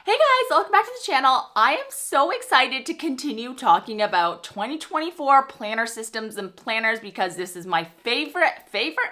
Hey guys, welcome back to the channel. I am so excited to continue talking about 2024 planner systems and planners because this is my favorite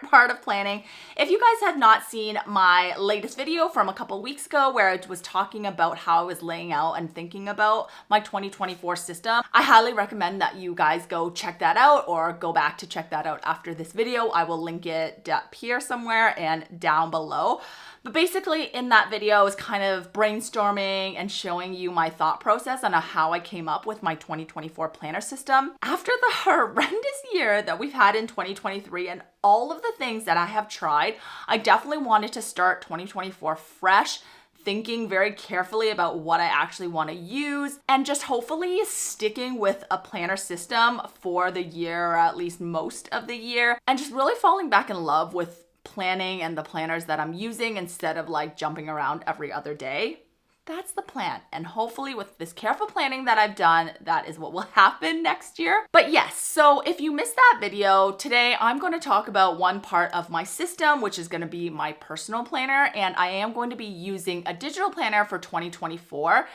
part of planning. If you guys have not seen my latest video from a couple weeks ago where I was talking about how I was laying out and thinking about my 2024 system, I highly recommend that you guys go check that out or go back to check that out after this video. I will link it up here somewhere and down below. But basically in that video, I was kind of brainstorming and showing you my thought process on how I came up with my 2024 planner system. After the horrendous year that we've had in 2023 and all of the things that I have tried, I definitely wanted to start 2024 fresh, thinking very carefully about what I actually want to use and just hopefully sticking with a planner system for the year, or at least most of the year, and just really falling back in love with planning and the planners that I'm using instead of like jumping around every other day. That's the plan. And hopefully with this careful planning that I've done, that is what will happen next year. But yes, so if you missed that video, today I'm going to talk about one part of my system, which is going to be my personal planner. And I am going to be using a digital planner for 2024.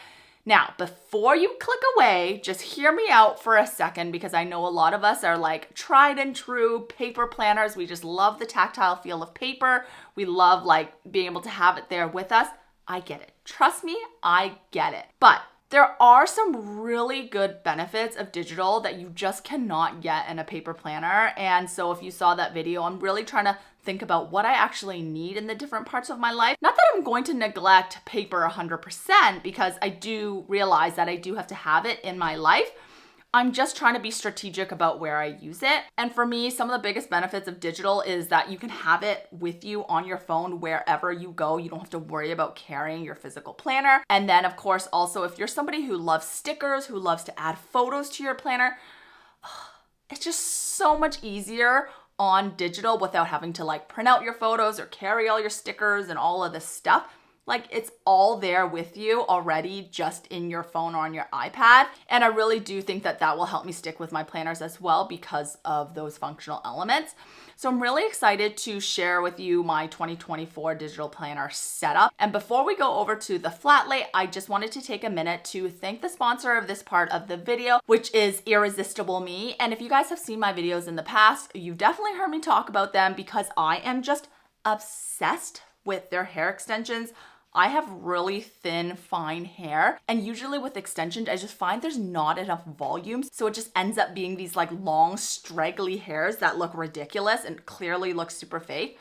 Now, before you click away, just hear me out for a second because I know a lot of us are like tried and true paper planners. We just love the tactile feel of paper. We love like being able to have it there with us. I get it. Trust me, I get it. But there are some really good benefits of digital that you just cannot get in a paper planner. And so if you saw that video, I'm really trying to think about what I actually need in the different parts of my life. Not that I'm going to neglect paper 100% because I do realize that I do have to have it in my life. I'm just trying to be strategic about where I use it. And for me, some of the biggest benefits of digital is that you can have it with you on your phone wherever you go. You don't have to worry about carrying your physical planner. And then of course, also if you're somebody who loves stickers, who loves to add photos to your planner, it's just so much easier on digital without having to like print out your photos or carry all your stickers and all of this stuff. Like it's all there with you already just in your phone or on your iPad. And I really do think that that will help me stick with my planners as well because of those functional elements. So I'm really excited to share with you my 2024 digital planner setup. And before we go over to the flat lay, I just wanted to take a minute to thank the sponsor of this part of the video, which is Irresistible Me. And if you guys have seen my videos in the past, you've definitely heard me talk about them because I am just obsessed with their hair extensions. I have really thin, fine hair, and usually with extensions, I just find there's not enough volume. So it just ends up being these like long, straggly hairs that look ridiculous and clearly look super fake.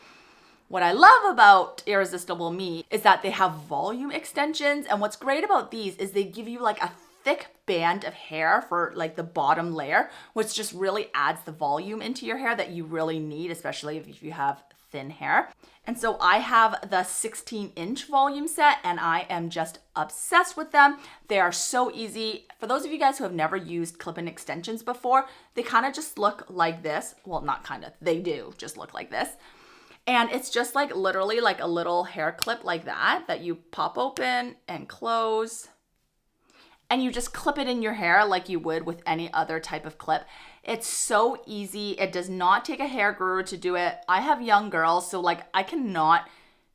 What I love about Irresistible Me is that they have volume extensions. And what's great about these is they give you like a thick band of hair for like the bottom layer, which just really adds the volume into your hair that you really need, especially if you have thin hair. And so I have the 16-inch volume set and I am just obsessed with them. They are so easy. For those of you guys who have never used clip-in extensions before, they kind of just look like this. Well, not kind of, they do just look like this. And it's just like literally like a little hair clip like that you pop open and close. And you just clip it in your hair like you would with any other type of clip. It's so easy. It does not take a hair guru to do it. I have young girls, so like I cannot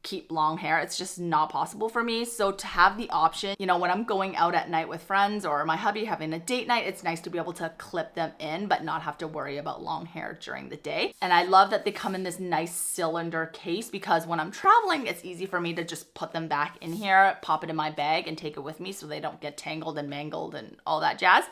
keep long hair. It's just not possible for me. So to have the option, you know, when I'm going out at night with friends or my hubby having a date night, it's nice to be able to clip them in, but not have to worry about long hair during the day. And I love that they come in this nice cylinder case because when I'm traveling, it's easy for me to just put them back in here, pop it in my bag and take it with me so they don't get tangled and mangled and all that jazz.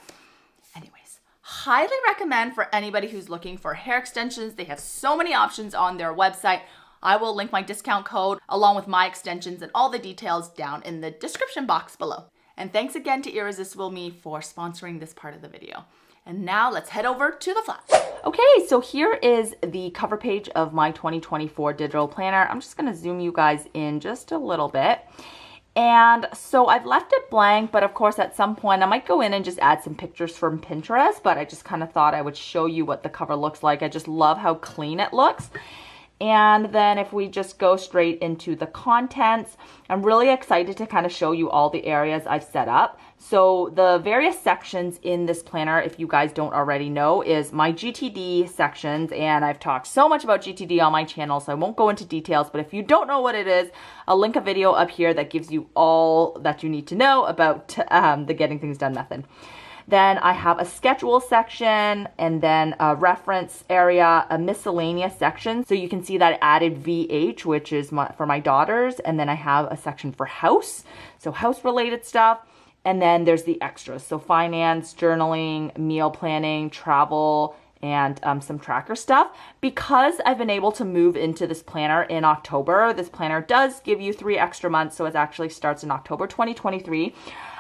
Anyways. Highly recommend for anybody who's looking for hair extensions. They have so many options on their website. I will link my discount code along with my extensions and all the details down in the description box below. And thanks again to Irresistible Me for sponsoring this part of the video. And now let's head over to the flat. Okay, so here is the cover page of my 2024 digital planner. I'm just gonna zoom you guys in just a little bit. And so I've left it blank, but of course at some point I might go in and just add some pictures from Pinterest, but I just kind of thought I would show you what the cover looks like. I just love how clean it looks. And then if we just go straight into the contents, I'm really excited to kind of show you all the areas I've set up. So the various sections in this planner, if you guys don't already know, is my GTD sections. And I've talked so much about GTD on my channel, so I won't go into details. But if you don't know what it is, I'll link a video up here that gives you all that you need to know about the Getting Things Done method. Then I have a schedule section, and then a reference area, a miscellaneous section. So you can see that I added VH, which is for my daughters. And then I have a section for house, so house related stuff. And then there's the extras. So finance, journaling, meal planning, travel, and some tracker stuff. Because I've been able to move into this planner in October, this planner does give you 3 extra months. So it actually starts in October 2023.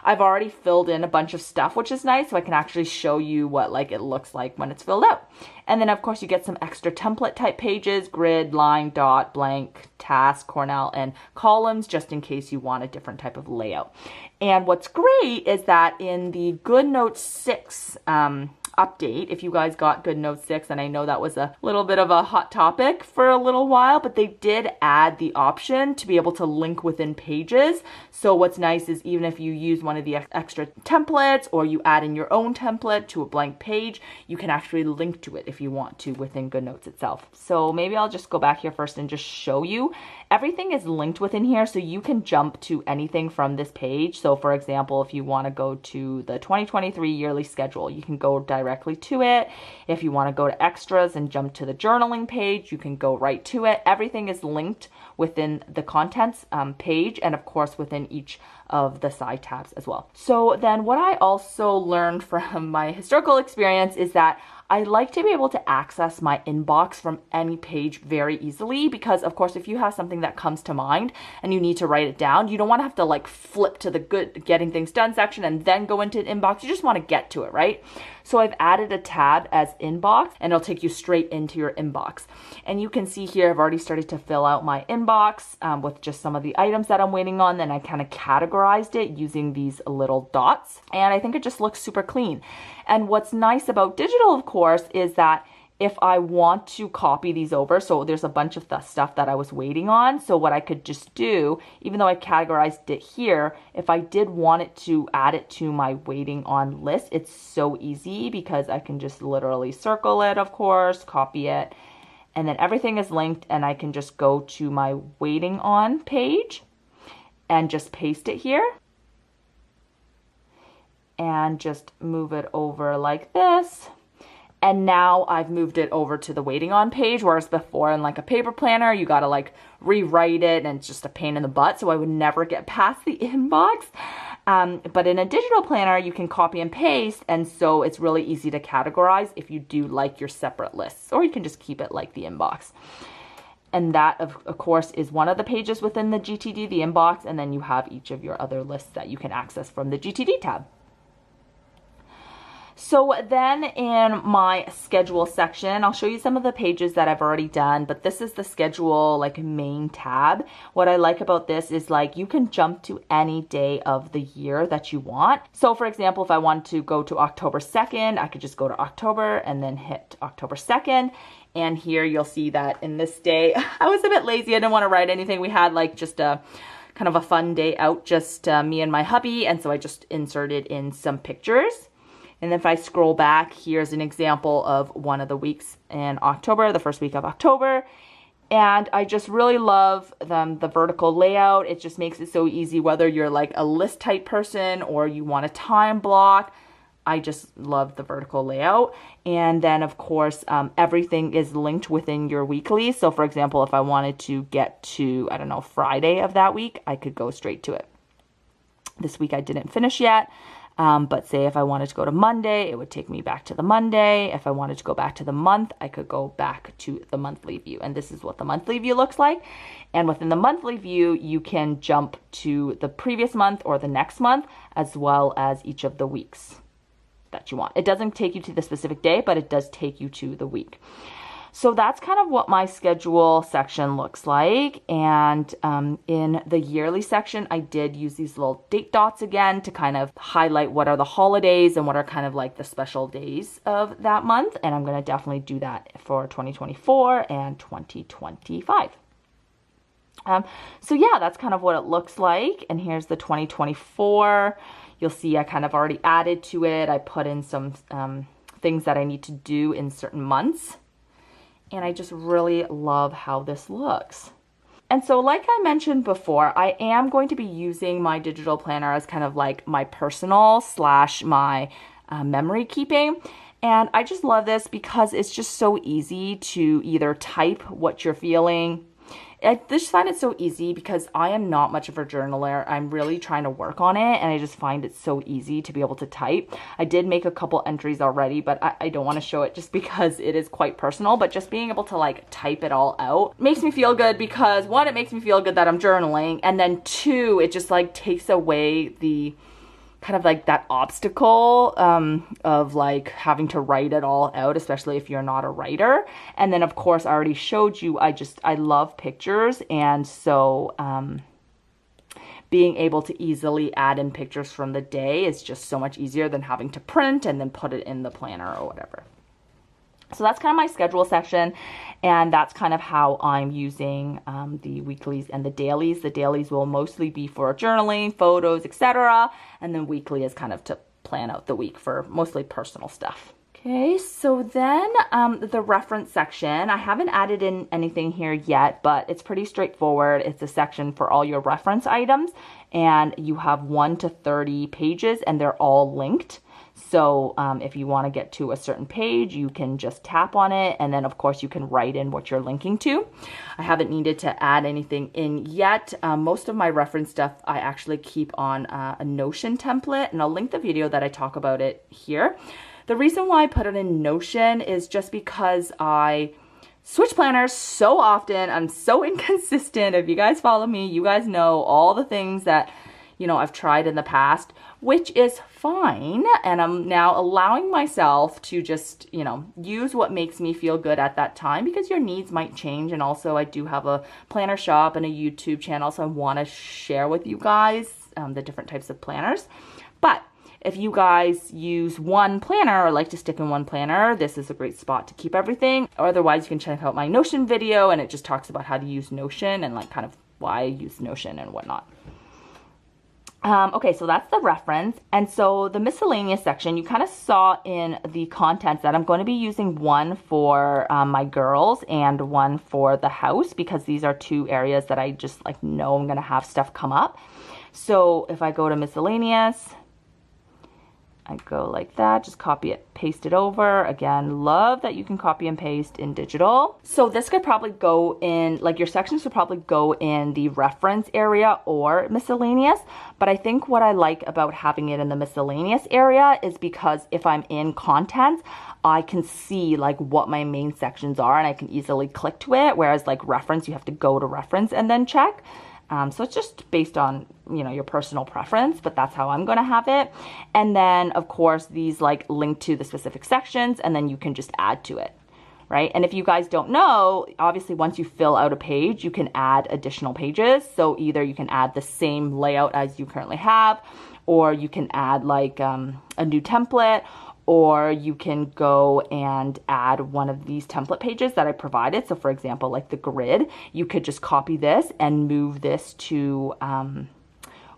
I've already filled in a bunch of stuff, which is nice. So I can actually show you what it looks like when it's filled out. And then of course you get some extra template type pages, grid, line, dot, blank, task, Cornell, and columns, just in case you want a different type of layout. And what's great is that in the GoodNotes 6 update, if you guys got GoodNotes 6, and I know that was a little bit of a hot topic for a little while, but they did add the option to be able to link within pages. So what's nice is even if you use one of the extra templates or you add in your own template to a blank page, you can actually link to it if you want to within GoodNotes itself. So maybe I'll just go back here first and just show you. Everything is linked within here, so you can jump to anything from this page. So for example, if you want to go to the 2023 yearly schedule, you can go directly to it. If you want to go to extras and jump to the journaling page, you can go right to it. Everything is linked within the contents page, and of course within each of the side tabs as well. So then what I also learned from my historical experience is that I like to be able to access my inbox from any page very easily, because of course if you have something that comes to mind and you need to write it down, you don't want to have to flip to the Getting Things Done section and then go into an inbox. You just want to get to it, right? So I've added a tab as inbox, and it'll take you straight into your inbox. And you can see here I've already started to fill out my inbox with just some of the items that I'm waiting on. Then I kind of categorized it using these little dots, and I think it just looks super clean. And what's nice about digital, of course, is that if I want to copy these over, so there's a bunch of the stuff that I was waiting on. So what I could just do, even though I categorized it here, if I did want it to add it to my waiting on list, it's so easy because I can just literally circle it, of course, copy it, and then everything is linked, and I can just go to my waiting on page and just paste it here and just move it over like this. And now I've moved it over to the waiting on page, whereas before in a paper planner, you gotta rewrite it and it's just a pain in the butt. So I would never get past the inbox. But in a digital planner, you can copy and paste. And so it's really easy to categorize if you do your separate lists, or you can just keep it like the inbox. And that, of course, is one of the pages within the GTD, the inbox. And then you have each of your other lists that you can access from the GTD tab. So then in my schedule section, I'll show you some of the pages that I've already done, but this is the schedule main tab. What I like about this is you can jump to any day of the year that you want. So for example, if I want to go to October 2nd, I could just go to October and then hit October 2nd. And here you'll see that in this day, I was a bit lazy. I didn't want to write anything. We had just a kind of a fun day out, just me and my hubby. And so I just inserted in some pictures. And then if I scroll back, here's an example of one of the weeks in October, the first week of October. And I just really love the vertical layout. It just makes it so easy, whether you're a list type person or you want a time block. I just love the vertical layout. And then of course, everything is linked within your weekly. So for example, if I wanted to get to, I don't know, Friday of that week, I could go straight to it. This week I didn't finish yet. But say if I wanted to go to Monday, it would take me back to the Monday. If I wanted to go back to the month, I could go back to the monthly view. And this is what the monthly view looks like. And within the monthly view, you can jump to the previous month or the next month, as well as each of the weeks that you want. It doesn't take you to the specific day, but it does take you to the week. So that's kind of what my schedule section looks like. And in the yearly section, I did use these little date dots again to kind of highlight what are the holidays and what are kind of like the special days of that month. And I'm going to definitely do that for 2024 and 2025. So yeah, that's kind of what it looks like. And here's the 2024. You'll see I kind of already added to it. I put in some things that I need to do in certain months. And I just really love how this looks. And so like I mentioned before, I am going to be using my digital planner as kind of like my personal / my memory keeping. And I just love this because it's just so easy to either type what you're feeling. I just find it so easy because I am not much of a journaler. I'm really trying to work on it, and I just find it so easy to be able to type. I did make a couple entries already, but I don't want to show it just because it is quite personal. But just being able to like type it all out makes me feel good because one, it makes me feel good that I'm journaling, and then two, it just like takes away the kind of like that obstacle of like having to write it all out, especially if you're not a writer. And then of course I already showed you, I love pictures, and so being able to easily add in pictures from the day is just so much easier than having to print and then put it in the planner or whatever. So that's kind of my schedule section, and that's kind of how I'm using the weeklies and the dailies. The dailies will mostly be for journaling, photos, etc. And then weekly is kind of to plan out the week for mostly personal stuff. Okay, so then the reference section, I haven't added in anything here yet, but it's pretty straightforward. It's a section for all your reference items, and you have 1 to 30 pages, and they're all linked. So if you want to get to a certain page, you can just tap on it, and then of course you can write in what you're linking to. I haven't needed to add anything in yet. Most of my reference stuff I actually keep on a Notion template, and I'll link the video that I talk about it here. The reason why I put it in Notion is just because I switch planners so often. I'm so inconsistent. If you guys follow me, you guys know all the things that I've tried in the past, which is fine. And I'm now allowing myself to just, use what makes me feel good at that time, because your needs might change. And also I do have a planner shop and a YouTube channel, so I want to share with you guys the different types of planners. But if you guys use one planner or like to stick in one planner, this is a great spot to keep everything. Or otherwise, you can check out my Notion video, and it just talks about how to use Notion and like kind of why I use Notion and whatnot. Okay, so that's the reference. And so the miscellaneous section, you kind of saw in the contents that I'm going to be using one for my girls and one for the house, because these are two areas that I just like know I'm going to have stuff come up. So if I go to miscellaneous, I go like that, just copy it, paste it over. Again, love that you can copy and paste in digital. So this could probably go in, like your sections could probably go in the reference area or miscellaneous. But I think what I like about having it in the miscellaneous area is because if I'm in content, I can see like what my main sections are and I can easily click to it. Whereas like reference, you have to go to reference and then check. So it's just based on, your personal preference, but that's how I'm going to have it. And then of course, these like link to the specific sections, and then you can just add to it, right? And if you guys don't know, obviously once you fill out a page, you can add additional pages. So either you can add the same layout as you currently have, or you can add like a new template, or you can go and add one of these template pages that I provided. So for example, like the grid, you could just copy this and move this to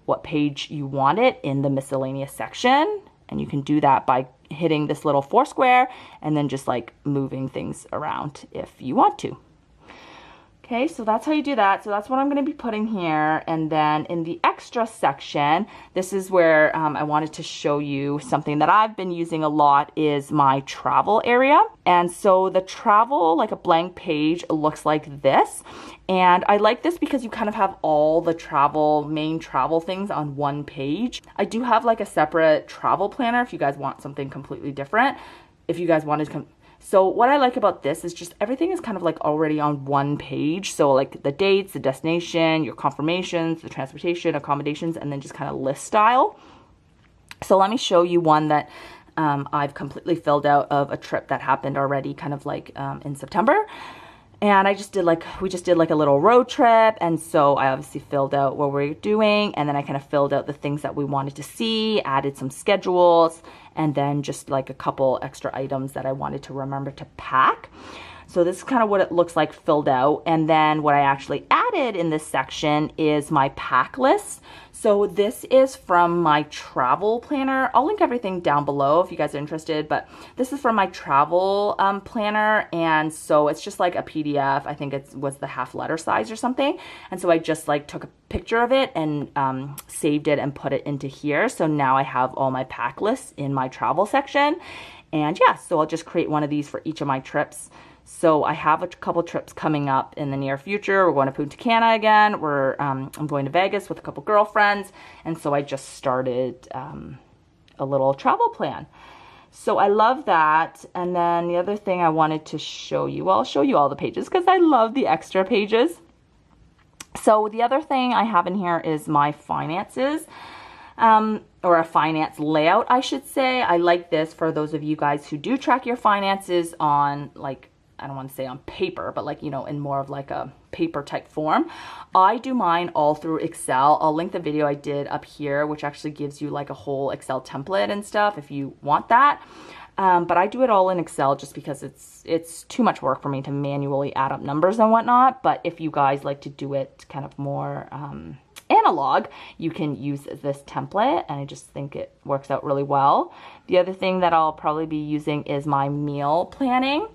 what page you want it in the miscellaneous section. And you can do that by hitting this little 4 square and then just like moving things around if you want to. Okay, so that's how you do that. So that's what I'm going to be putting here. And then in the extra section, this is where I wanted to show you something that I've been using a lot is my travel area. And so the travel, like a blank page, looks like this. And I like this because you kind of have all the main travel things on one page. I do have like a separate travel planner if you guys want something completely different. If you guys wanted to So what I like about this is just everything is kind of like already on one page. So like the dates, the destination, your confirmations, the transportation, accommodations, and then just kind of list style. So let me show you one that I've completely filled out of a trip that happened already kind of like in September. And we just did like a little road trip. And so I obviously filled out what we're doing. And then I kind of filled out the things that we wanted to see, added some schedules, and then just like a couple extra items that I wanted to remember to pack. So this is kind of what it looks like filled out. And then what I actually added in this section is my pack list. So this is from my travel planner. I'll link everything down below if you guys are interested, but this is from my travel planner. And so it's just like a PDF. I think it was the half letter size or something. And so I just like took a picture of it and saved it and put it into here. So now I have all my pack lists in my travel section. And yeah, so I'll just create one of these for each of my trips. So I have a couple trips coming up in the near future. We're going to Punta Cana again. I'm going to Vegas with a couple girlfriends. And so I just started a little travel plan. So I love that. And then the other thing I wanted to show you, well, I'll show you all the pages because I love the extra pages. So the other thing I have in here is my finances. Or a finance layout, I should say. I like this for those of you guys who do track your finances on, like, I don't want to say on paper, but like, you know, in more of like a paper type form. I do mine all through Excel. I'll link the video I did up here, which actually gives you like a whole Excel template and stuff if you want that. But I do it all in Excel just because it's too much work for me to manually add up numbers and whatnot. But if you guys like to do it kind of more analog, you can use this template, and I just think it works out really well. The other thing that I'll probably be using is my meal planning.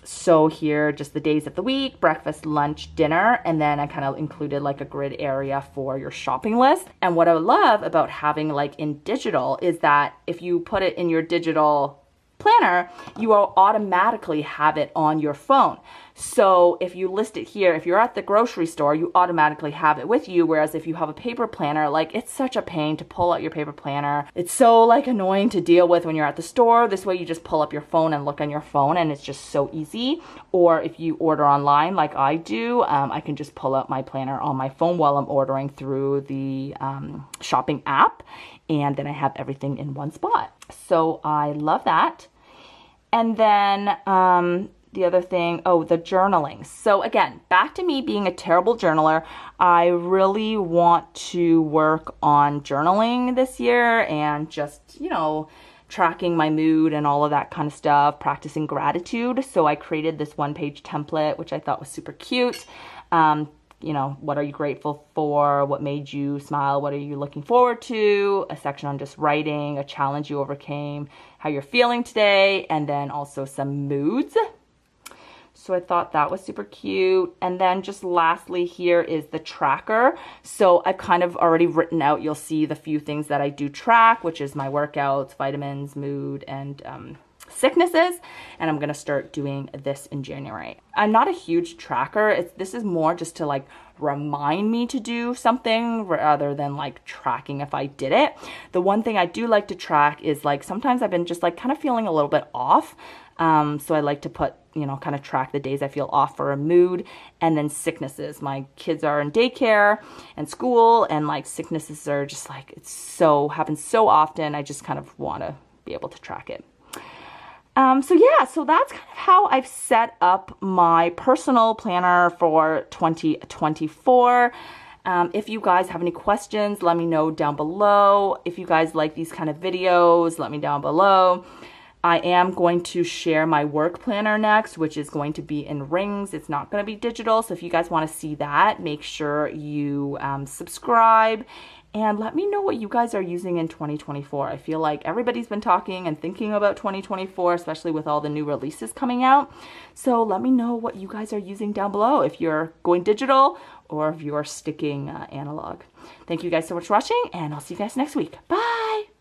So here, just the days of the week, breakfast, lunch, dinner, and then I kind of included like a grid area for your shopping list. And what I love about having like in digital is that if you put it in your digital planner, you will automatically have it on your phone. So if you list it here, if you're at the grocery store, you automatically have it with you. Whereas if you have a paper planner, like it's such a pain to pull out your paper planner. It's so like annoying to deal with when you're at the store. This way you just pull up your phone and look on your phone, and it's just so easy. Or if you order online like I do, I can just pull out my planner on my phone while I'm ordering through the shopping app. And then I have everything in one spot. So I love that. And then the other thing, the journaling. So again, back to me being a terrible journaler. I really want to work on journaling this year and just, you know, tracking my mood and all of that kind of stuff, practicing gratitude. So I created this one-page template, which I thought was super cute. You know, what are you grateful for? What made you smile? What are you looking forward to? A section on just writing, a challenge you overcame, how you're feeling today, and then also some moods. So I thought that was super cute. And then just lastly here is the tracker. So I've kind of already written out, you'll see the few things that I do track, which is my workouts, vitamins, mood, and sicknesses. And I'm going to start doing this in January. I'm not a huge tracker. This is more just to like remind me to do something rather than like tracking if I did it. The one thing I do like to track is like sometimes I've been just like kind of feeling a little bit off. So I like to put, you know, kind of track the days I feel off for a mood, and then sicknesses. My kids are in daycare and school, and like sicknesses are just like, happens so often. I just kind of want to be able to track it. So yeah, so that's kind of how I've set up my personal planner for 2024. If you guys have any questions, let me know down below. If you guys like these kind of videos, let me down below. I am going to share my work planner next, which is going to be in rings. It's not going to be digital. So if you guys want to see that, make sure you subscribe and let me know what you guys are using in 2024. I feel like everybody's been talking and thinking about 2024, especially with all the new releases coming out. So let me know what you guys are using down below, if you're going digital or if you're sticking analog. Thank you guys so much for watching, and I'll see you guys next week. Bye!